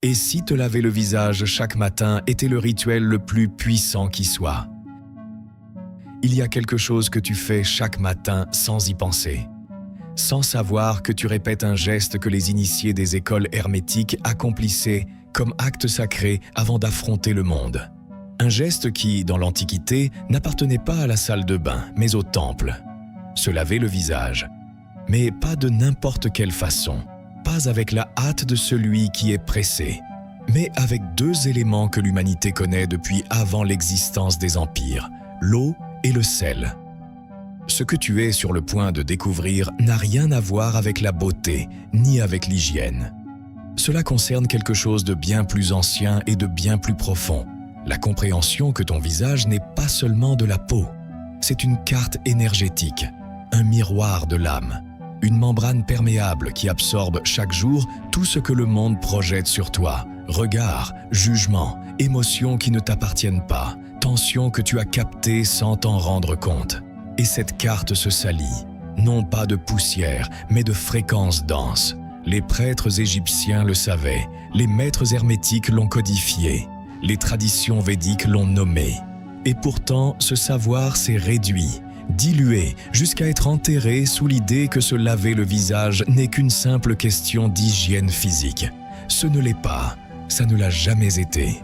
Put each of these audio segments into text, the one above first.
Et si te laver le visage chaque matin était le rituel le plus puissant qui soit? Il y a quelque chose que tu fais chaque matin sans y penser, sans savoir que tu répètes un geste que les initiés des écoles hermétiques accomplissaient comme acte sacré avant d'affronter le monde. Un geste qui, dans l'Antiquité, n'appartenait pas à la salle de bain, mais au temple. Se laver le visage. Mais pas de n'importe quelle façon. Pas avec la hâte de celui qui est pressé, mais avec deux éléments que l'humanité connaît depuis avant l'existence des empires, l'eau et le sel. Ce que tu es sur le point de découvrir n'a rien à voir avec la beauté, ni avec l'hygiène. Cela concerne quelque chose de bien plus ancien et de bien plus profond, la compréhension que ton visage n'est pas seulement de la peau. C'est une carte énergétique, un miroir de l'âme, une membrane perméable qui absorbe chaque jour tout ce que le monde projette sur toi, regards, jugements, émotions qui ne t'appartiennent pas, tensions que tu as captées sans t'en rendre compte. Et cette carte se salit, non pas de poussière, mais de fréquences denses. Les prêtres égyptiens le savaient, les maîtres hermétiques l'ont codifié, les traditions védiques l'ont nommé. Et pourtant, ce savoir s'est réduit, dilué, jusqu'à être enterré sous l'idée que se laver le visage n'est qu'une simple question d'hygiène physique. Ce ne l'est pas, ça ne l'a jamais été.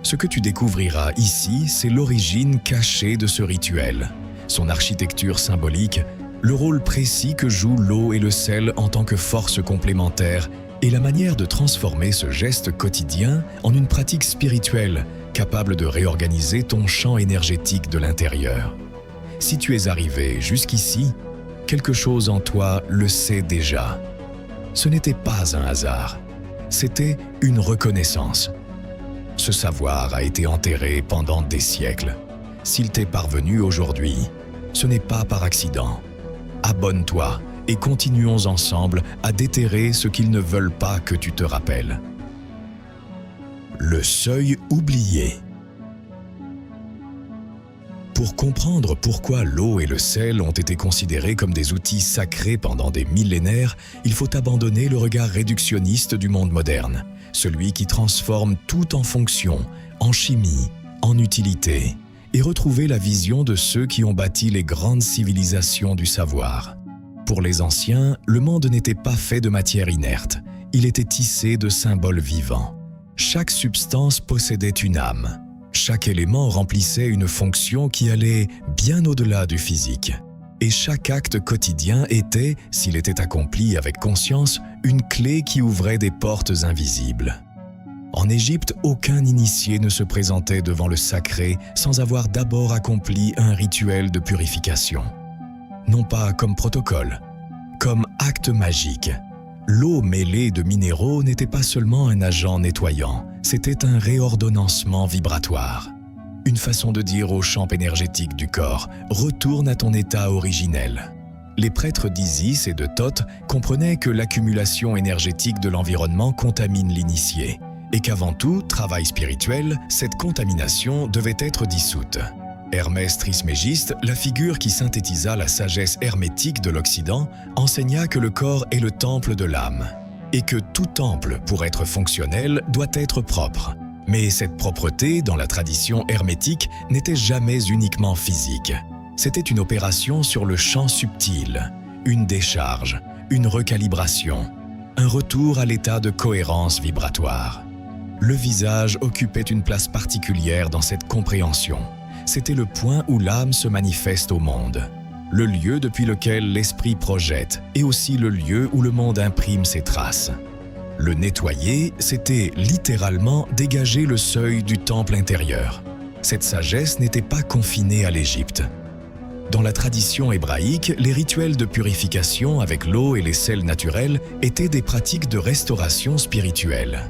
Ce que tu découvriras ici, c'est l'origine cachée de ce rituel, son architecture symbolique, le rôle précis que jouent l'eau et le sel en tant que force complémentaire et la manière de transformer ce geste quotidien en une pratique spirituelle capable de réorganiser ton champ énergétique de l'intérieur. Si tu es arrivé jusqu'ici, quelque chose en toi le sait déjà. Ce n'était pas un hasard, c'était une reconnaissance. Ce savoir a été enterré pendant des siècles. S'il t'est parvenu aujourd'hui, ce n'est pas par accident. Abonne-toi et continuons ensemble à déterrer ce qu'ils ne veulent pas que tu te rappelles. Le seuil oublié. Pour comprendre pourquoi l'eau et le sel ont été considérés comme des outils sacrés pendant des millénaires, il faut abandonner le regard réductionniste du monde moderne, celui qui transforme tout en fonction, en chimie, en utilité, et retrouver la vision de ceux qui ont bâti les grandes civilisations du savoir. Pour les anciens, le monde n'était pas fait de matière inerte, il était tissé de symboles vivants. Chaque substance possédait une âme. Chaque élément remplissait une fonction qui allait bien au-delà du physique. Et chaque acte quotidien était, s'il était accompli avec conscience, une clé qui ouvrait des portes invisibles. En Égypte, aucun initié ne se présentait devant le sacré sans avoir d'abord accompli un rituel de purification. Non pas comme protocole, comme acte magique. L'eau mêlée de minéraux n'était pas seulement un agent nettoyant, c'était un réordonnancement vibratoire. Une façon de dire au champ énergétique du corps « retourne à ton état originel ». Les prêtres d'Isis et de Thoth comprenaient que l'accumulation énergétique de l'environnement contamine l'initié, et qu'avant tout travail spirituel, cette contamination devait être dissoute. Hermès Trismégiste, la figure qui synthétisa la sagesse hermétique de l'Occident, enseigna que le corps est le temple de l'âme, et que tout temple, pour être fonctionnel, doit être propre. Mais cette propreté, dans la tradition hermétique, n'était jamais uniquement physique. C'était une opération sur le champ subtil, une décharge, une recalibration, un retour à l'état de cohérence vibratoire. Le visage occupait une place particulière dans cette compréhension. C'était le point où l'âme se manifeste au monde, le lieu depuis lequel l'esprit projette et aussi le lieu où le monde imprime ses traces. Le nettoyer, c'était littéralement dégager le seuil du temple intérieur. Cette sagesse n'était pas confinée à l'Égypte. Dans la tradition hébraïque, les rituels de purification avec l'eau et les sels naturels étaient des pratiques de restauration spirituelle.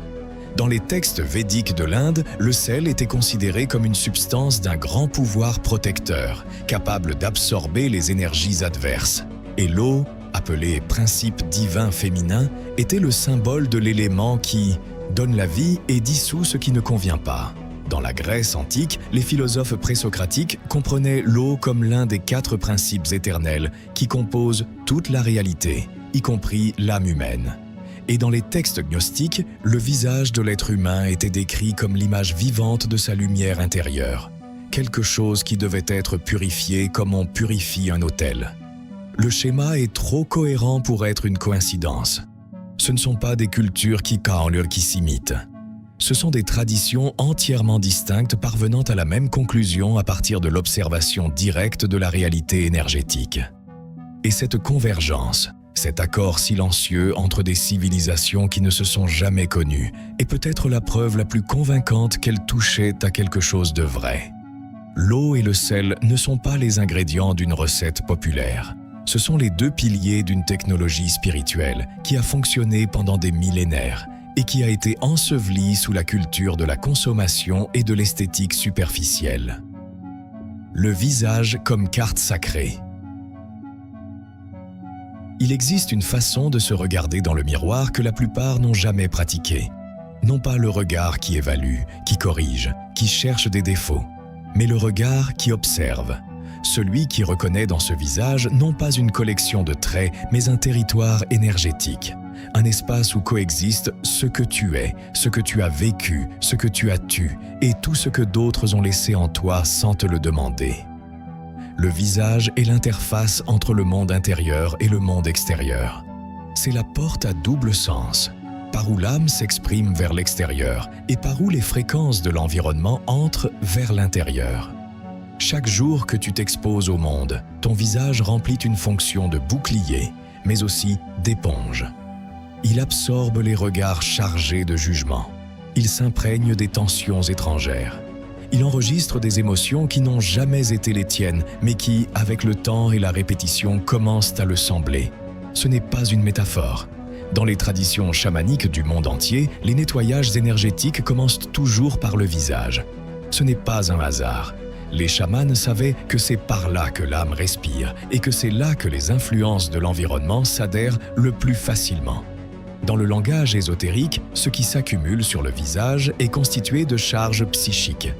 Dans les textes védiques de l'Inde, le sel était considéré comme une substance d'un grand pouvoir protecteur, capable d'absorber les énergies adverses. Et l'eau, appelée principe divin féminin, était le symbole de l'élément qui donne la vie et dissout ce qui ne convient pas. Dans la Grèce antique, les philosophes présocratiques comprenaient l'eau comme l'un des 4 principes éternels qui composent toute la réalité, y compris l'âme humaine. Et dans les textes gnostiques, le visage de l'être humain était décrit comme l'image vivante de sa lumière intérieure, quelque chose qui devait être purifié comme on purifie un autel. Le schéma est trop cohérent pour être une coïncidence. Ce ne sont pas des cultures qui s'imitent. Ce sont des traditions entièrement distinctes parvenant à la même conclusion à partir de l'observation directe de la réalité énergétique. Et cette convergence, cet accord silencieux entre des civilisations qui ne se sont jamais connues, est peut-être la preuve la plus convaincante qu'elles touchaient à quelque chose de vrai. L'eau et le sel ne sont pas les ingrédients d'une recette populaire. Ce sont les deux piliers d'une technologie spirituelle qui a fonctionné pendant des millénaires et qui a été ensevelie sous la culture de la consommation et de l'esthétique superficielle. Le visage comme carte sacrée. Il existe une façon de se regarder dans le miroir que la plupart n'ont jamais pratiquée. Non pas le regard qui évalue, qui corrige, qui cherche des défauts, mais le regard qui observe. Celui qui reconnaît dans ce visage non pas une collection de traits, mais un territoire énergétique. Un espace où coexistent ce que tu es, ce que tu as vécu, ce que tu as tu, et tout ce que d'autres ont laissé en toi sans te le demander. Le visage est l'interface entre le monde intérieur et le monde extérieur. C'est la porte à double sens, par où l'âme s'exprime vers l'extérieur et par où les fréquences de l'environnement entrent vers l'intérieur. Chaque jour que tu t'exposes au monde, ton visage remplit une fonction de bouclier, mais aussi d'éponge. Il absorbe les regards chargés de jugement. Il s'imprègne des tensions étrangères. Il enregistre des émotions qui n'ont jamais été les tiennes, mais qui, avec le temps et la répétition, commencent à le sembler. Ce n'est pas une métaphore. Dans les traditions chamaniques du monde entier, les nettoyages énergétiques commencent toujours par le visage. Ce n'est pas un hasard. Les chamans savaient que c'est par là que l'âme respire et que c'est là que les influences de l'environnement s'adhèrent le plus facilement. Dans le langage ésotérique, ce qui s'accumule sur le visage est constitué de charges psychiques,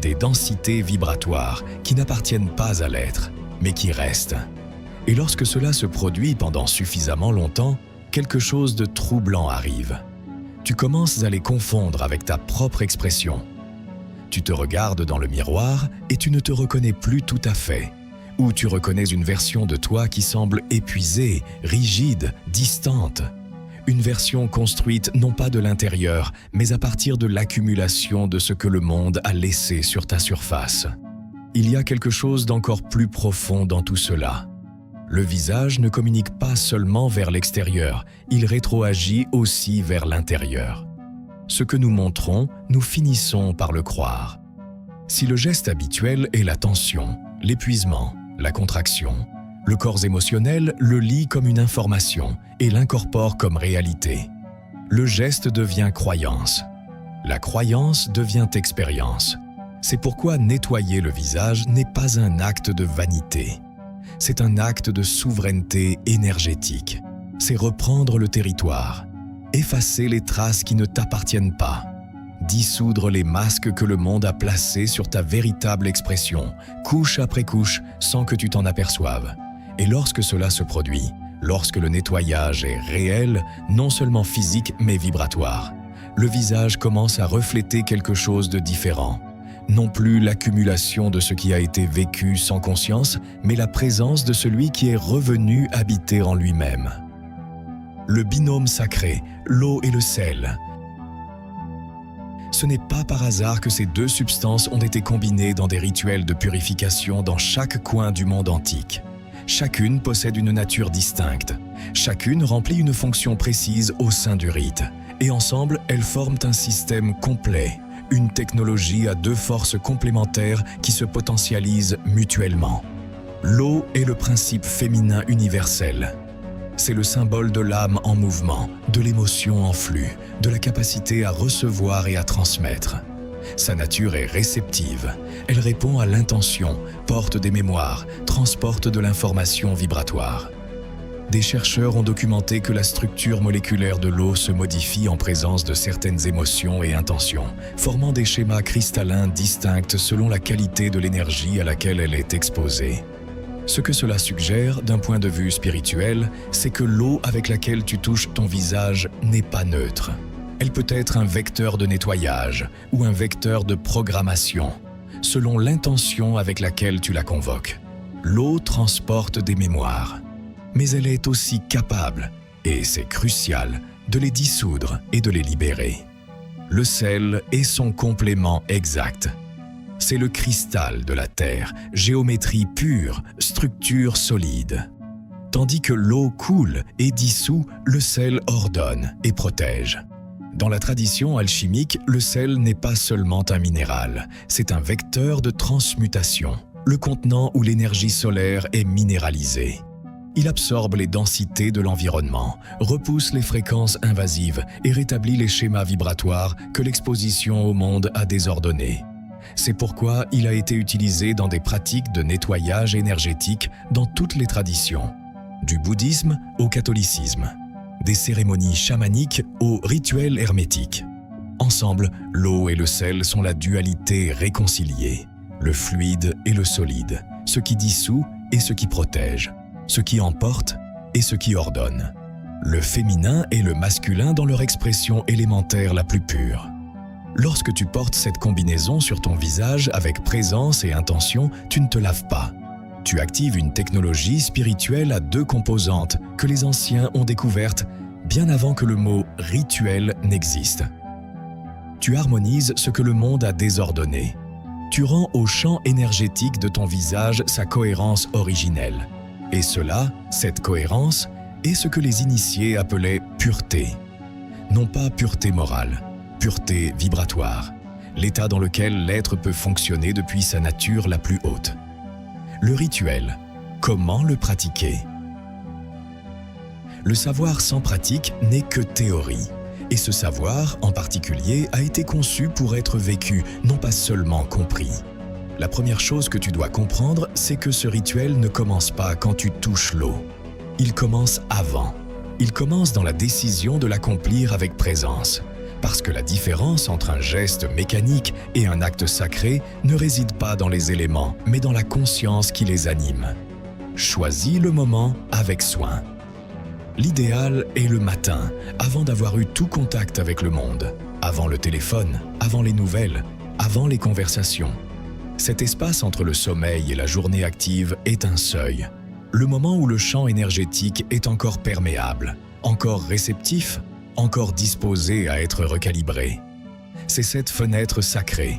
des densités vibratoires qui n'appartiennent pas à l'être, mais qui restent. Et lorsque cela se produit pendant suffisamment longtemps, quelque chose de troublant arrive. Tu commences à les confondre avec ta propre expression. Tu te regardes dans le miroir et tu ne te reconnais plus tout à fait. Ou tu reconnais une version de toi qui semble épuisée, rigide, distante. Une version construite non pas de l'intérieur, mais à partir de l'accumulation de ce que le monde a laissé sur ta surface. Il y a quelque chose d'encore plus profond dans tout cela. Le visage ne communique pas seulement vers l'extérieur, il rétroagit aussi vers l'intérieur. Ce que nous montrons, nous finissons par le croire. Si le geste habituel est la tension, l'épuisement, la contraction, le corps émotionnel le lit comme une information et l'incorpore comme réalité. Le geste devient croyance. La croyance devient expérience. C'est pourquoi nettoyer le visage n'est pas un acte de vanité. C'est un acte de souveraineté énergétique. C'est reprendre le territoire. Effacer les traces qui ne t'appartiennent pas, dissoudre les masques que le monde a placés sur ta véritable expression, couche après couche, sans que tu t'en aperçoives. Et lorsque cela se produit, lorsque le nettoyage est réel, non seulement physique mais vibratoire, le visage commence à refléter quelque chose de différent. Non plus l'accumulation de ce qui a été vécu sans conscience, mais la présence de celui qui est revenu habiter en lui-même. Le binôme sacré, l'eau et le sel. Ce n'est pas par hasard que ces deux substances ont été combinées dans des rituels de purification dans chaque coin du monde antique. Chacune possède une nature distincte. Chacune remplit une fonction précise au sein du rite. Et ensemble, elles forment un système complet, une technologie à deux forces complémentaires qui se potentialisent mutuellement. L'eau est le principe féminin universel. C'est le symbole de l'âme en mouvement, de l'émotion en flux, de la capacité à recevoir et à transmettre. Sa nature est réceptive. Elle répond à l'intention, porte des mémoires, transporte de l'information vibratoire. Des chercheurs ont documenté que la structure moléculaire de l'eau se modifie en présence de certaines émotions et intentions, formant des schémas cristallins distincts selon la qualité de l'énergie à laquelle elle est exposée. Ce que cela suggère, d'un point de vue spirituel, c'est que l'eau avec laquelle tu touches ton visage n'est pas neutre. Elle peut être un vecteur de nettoyage ou un vecteur de programmation, selon l'intention avec laquelle tu la convoques. L'eau transporte des mémoires, mais elle est aussi capable, et c'est crucial, de les dissoudre et de les libérer. Le sel est son complément exact. C'est le cristal de la terre, géométrie pure, structure solide. Tandis que l'eau coule et dissout, le sel ordonne et protège. Dans la tradition alchimique, le sel n'est pas seulement un minéral, c'est un vecteur de transmutation, le contenant où l'énergie solaire est minéralisée. Il absorbe les densités de l'environnement, repousse les fréquences invasives et rétablit les schémas vibratoires que l'exposition au monde a désordonnés. C'est pourquoi il a été utilisé dans des pratiques de nettoyage énergétique dans toutes les traditions, du bouddhisme au catholicisme, des cérémonies chamaniques aux rituels hermétiques. Ensemble, l'eau et le sel sont la dualité réconciliée, le fluide et le solide, ce qui dissout et ce qui protège, ce qui emporte et ce qui ordonne, le féminin et le masculin dans leur expression élémentaire la plus pure. Lorsque tu portes cette combinaison sur ton visage avec présence et intention, tu ne te laves pas. Tu actives une technologie spirituelle à 2 composantes que les anciens ont découvertes bien avant que le mot « rituel » n'existe. Tu harmonises ce que le monde a désordonné. Tu rends au champ énergétique de ton visage sa cohérence originelle. Et cela, cette cohérence, est ce que les initiés appelaient pureté. Non pas pureté morale, pureté vibratoire, l'état dans lequel l'être peut fonctionner depuis sa nature la plus haute. Le rituel, comment le pratiquer? Le savoir sans pratique n'est que théorie, et ce savoir, en particulier, a été conçu pour être vécu, non pas seulement compris. La première chose que tu dois comprendre, c'est que ce rituel ne commence pas quand tu touches l'eau. Il commence avant. Il commence dans la décision de l'accomplir avec présence. Parce que la différence entre un geste mécanique et un acte sacré ne réside pas dans les éléments, mais dans la conscience qui les anime. Choisis le moment avec soin. L'idéal est le matin, avant d'avoir eu tout contact avec le monde, avant le téléphone, avant les nouvelles, avant les conversations. Cet espace entre le sommeil et la journée active est un seuil, le moment où le champ énergétique est encore perméable, encore réceptif, encore disposé à être recalibré. C'est cette fenêtre sacrée.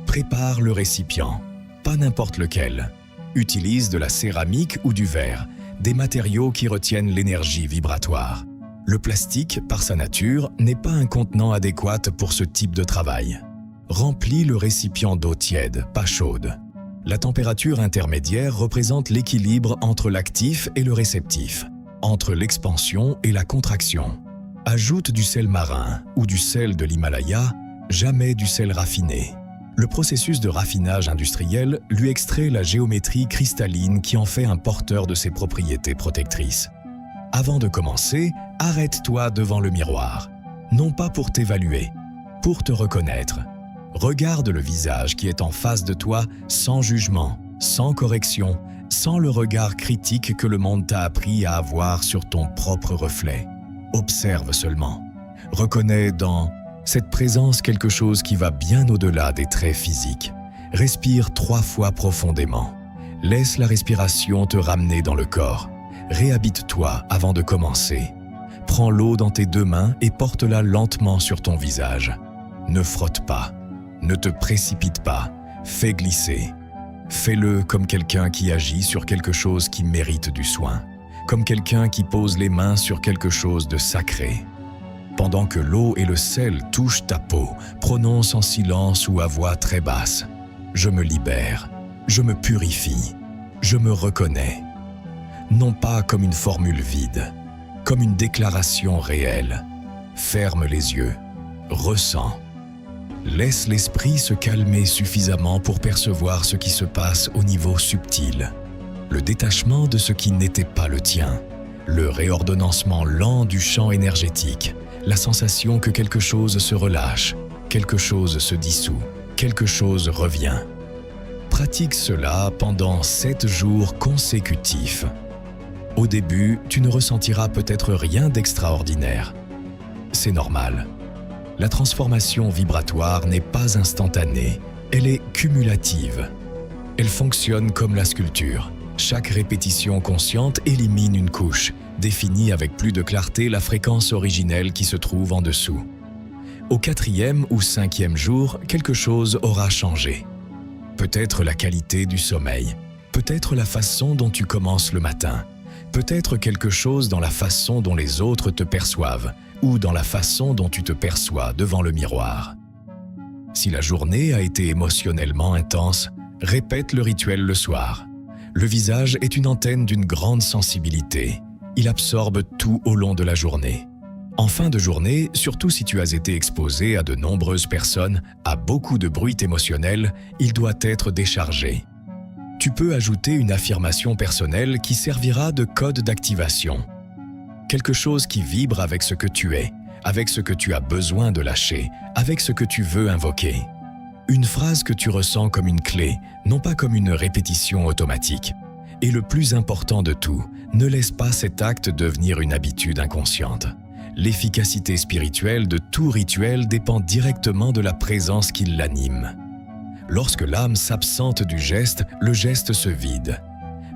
Prépare le récipient, pas n'importe lequel. Utilise de la céramique ou du verre, des matériaux qui retiennent l'énergie vibratoire. Le plastique, par sa nature, n'est pas un contenant adéquat pour ce type de travail. Remplis le récipient d'eau tiède, pas chaude. La température intermédiaire représente l'équilibre entre l'actif et le réceptif, entre l'expansion et la contraction. Ajoute du sel marin ou du sel de l'Himalaya, jamais du sel raffiné. Le processus de raffinage industriel lui extrait la géométrie cristalline qui en fait un porteur de ses propriétés protectrices. Avant de commencer, arrête-toi devant le miroir, non pas pour t'évaluer, pour te reconnaître. Regarde le visage qui est en face de toi sans jugement, sans correction, sans le regard critique que le monde t'a appris à avoir sur ton propre reflet. Observe seulement. Reconnais dans cette présence quelque chose qui va bien au-delà des traits physiques. Respire 3 fois profondément. Laisse la respiration te ramener dans le corps. Réhabite-toi avant de commencer. Prends l'eau dans tes 2 mains et porte-la lentement sur ton visage. Ne frotte pas. Ne te précipite pas. Fais glisser. Fais-le comme quelqu'un qui agit sur quelque chose qui mérite du soin. Comme quelqu'un qui pose les mains sur quelque chose de sacré. Pendant que l'eau et le sel touchent ta peau, prononce en silence ou à voix très basse. Je me libère, je me purifie, je me reconnais. Non pas comme une formule vide, comme une déclaration réelle. Ferme les yeux, ressens. Laisse l'esprit se calmer suffisamment pour percevoir ce qui se passe au niveau subtil. Le détachement de ce qui n'était pas le tien, le réordonnancement lent du champ énergétique, la sensation que quelque chose se relâche, quelque chose se dissout, quelque chose revient. Pratique cela pendant 7 jours consécutifs. Au début, tu ne ressentiras peut-être rien d'extraordinaire. C'est normal. La transformation vibratoire n'est pas instantanée, elle est cumulative. Elle fonctionne comme la sculpture. Chaque répétition consciente élimine une couche, définit avec plus de clarté la fréquence originelle qui se trouve en dessous. Au 4e ou 5e jour, quelque chose aura changé. Peut-être la qualité du sommeil, peut-être la façon dont tu commences le matin, peut-être quelque chose dans la façon dont les autres te perçoivent ou dans la façon dont tu te perçois devant le miroir. Si la journée a été émotionnellement intense, répète le rituel le soir. Le visage est une antenne d'une grande sensibilité. Il absorbe tout au long de la journée. En fin de journée, surtout si tu as été exposé à de nombreuses personnes, à beaucoup de bruit émotionnel, il doit être déchargé. Tu peux ajouter une affirmation personnelle qui servira de code d'activation. Quelque chose qui vibre avec ce que tu es, avec ce que tu as besoin de lâcher, avec ce que tu veux invoquer. Une phrase que tu ressens comme une clé, non pas comme une répétition automatique. Et le plus important de tout, ne laisse pas cet acte devenir une habitude inconsciente. L'efficacité spirituelle de tout rituel dépend directement de la présence qui l'anime. Lorsque l'âme s'absente du geste, le geste se vide.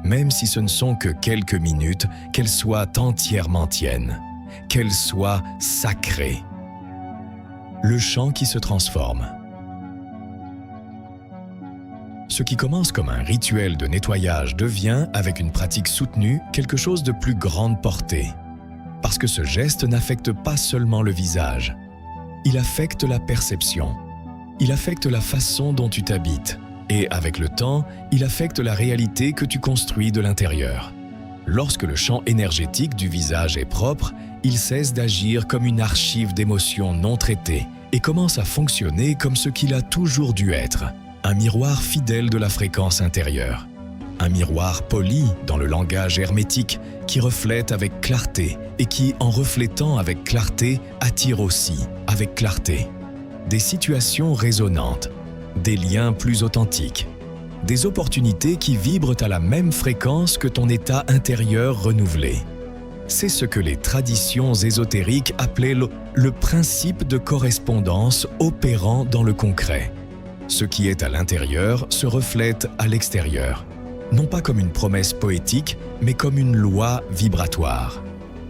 Même si ce ne sont que quelques minutes, qu'elles soient entièrement tiennes, qu'elles soient sacrées. Le chant qui se transforme. Ce qui commence comme un rituel de nettoyage devient, avec une pratique soutenue, quelque chose de plus grande portée. Parce que ce geste n'affecte pas seulement le visage. Il affecte la perception. Il affecte la façon dont tu t'habites. Et avec le temps, il affecte la réalité que tu construis de l'intérieur. Lorsque le champ énergétique du visage est propre, il cesse d'agir comme une archive d'émotions non traitées et commence à fonctionner comme ce qu'il a toujours dû être, un miroir fidèle de la fréquence intérieure. Un miroir poli dans le langage hermétique qui reflète avec clarté et qui, en reflétant avec clarté, attire aussi, avec clarté, des situations résonantes, des liens plus authentiques, des opportunités qui vibrent à la même fréquence que ton état intérieur renouvelé. C'est ce que les traditions ésotériques appelaient le principe de correspondance opérant dans le concret. Ce qui est à l'intérieur se reflète à l'extérieur, non pas comme une promesse poétique, mais comme une loi vibratoire.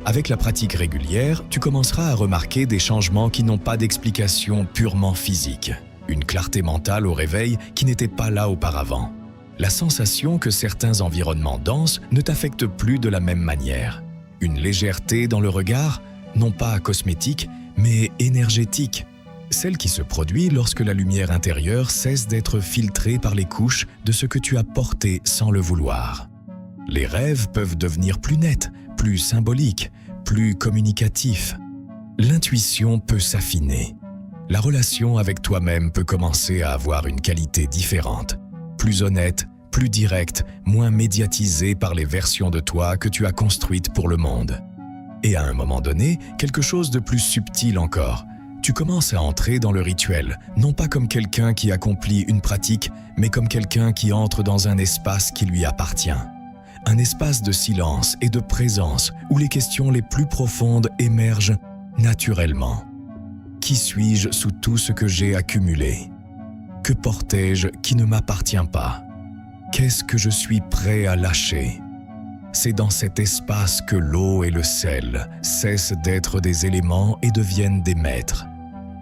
Avec la pratique régulière, tu commenceras à remarquer des changements qui n'ont pas d'explication purement physique. Une clarté mentale au réveil qui n'était pas là auparavant. La sensation que certains environnements denses ne t'affectent plus de la même manière. Une légèreté dans le regard, non pas cosmétique, mais énergétique. Celle qui se produit lorsque la lumière intérieure cesse d'être filtrée par les couches de ce que tu as porté sans le vouloir. Les rêves peuvent devenir plus nets, plus symboliques, plus communicatifs. L'intuition peut s'affiner. La relation avec toi-même peut commencer à avoir une qualité différente, plus honnête, plus directe, moins médiatisée par les versions de toi que tu as construites pour le monde. Et à un moment donné, quelque chose de plus subtil encore. Tu commences à entrer dans le rituel, non pas comme quelqu'un qui accomplit une pratique, mais comme quelqu'un qui entre dans un espace qui lui appartient. Un espace de silence et de présence où les questions les plus profondes émergent naturellement. Qui suis-je sous tout ce que j'ai accumulé? Que portais-je qui ne m'appartient pas? Qu'est-ce que je suis prêt à lâcher? C'est dans cet espace que l'eau et le sel cessent d'être des éléments et deviennent des maîtres.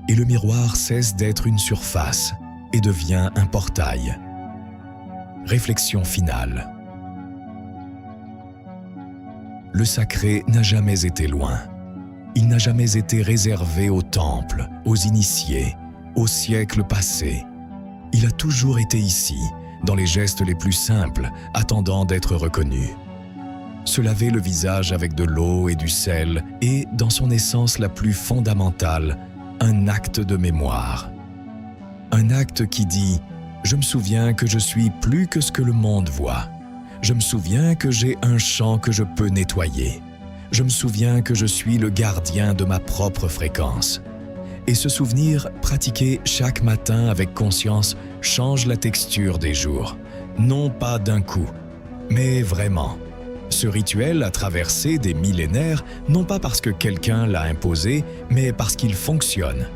Et le miroir cesse d'être une surface et devient un portail. Réflexion finale. Le sacré n'a jamais été loin. Il n'a jamais été réservé aux temples, aux initiés, aux siècles passés. Il a toujours été ici, dans les gestes les plus simples, attendant d'être reconnu. Se laver le visage avec de l'eau et du sel est, dans son essence la plus fondamentale, un acte de mémoire. Un acte qui dit « Je me souviens que je suis plus que ce que le monde voit. Je me souviens que j'ai un champ que je peux nettoyer. Je me souviens que je suis le gardien de ma propre fréquence. Et ce souvenir, pratiqué chaque matin avec conscience, change la texture des jours. Non pas d'un coup, mais vraiment. Ce rituel a traversé des millénaires, non pas parce que quelqu'un l'a imposé, mais parce qu'il fonctionne.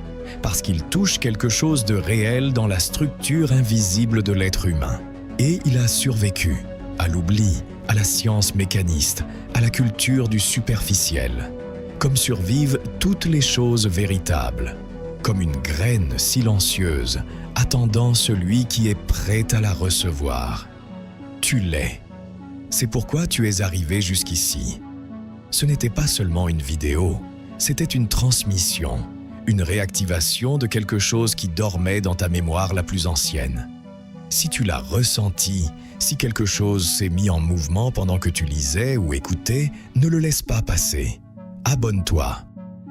Parce qu'il touche quelque chose de réel dans la structure invisible de l'être humain. Et il a survécu à l'oubli, à la science mécaniste, à la culture du superficiel. Comme survivent toutes les choses véritables, comme une graine silencieuse, attendant celui qui est prêt à la recevoir. Tu l'es. C'est pourquoi tu es arrivé jusqu'ici. Ce n'était pas seulement une vidéo, c'était une transmission, une réactivation de quelque chose qui dormait dans ta mémoire la plus ancienne. Si tu l'as ressenti, si quelque chose s'est mis en mouvement pendant que tu lisais ou écoutais, ne le laisse pas passer. Abonne-toi,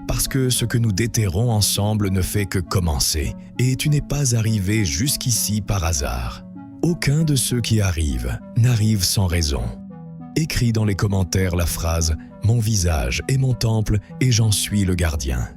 parce que ce que nous déterrons ensemble ne fait que commencer, et tu n'es pas arrivé jusqu'ici par hasard. Aucun de ceux qui arrivent n'arrive sans raison. Écris dans les commentaires la phrase « Mon visage est mon temple et j'en suis le gardien ».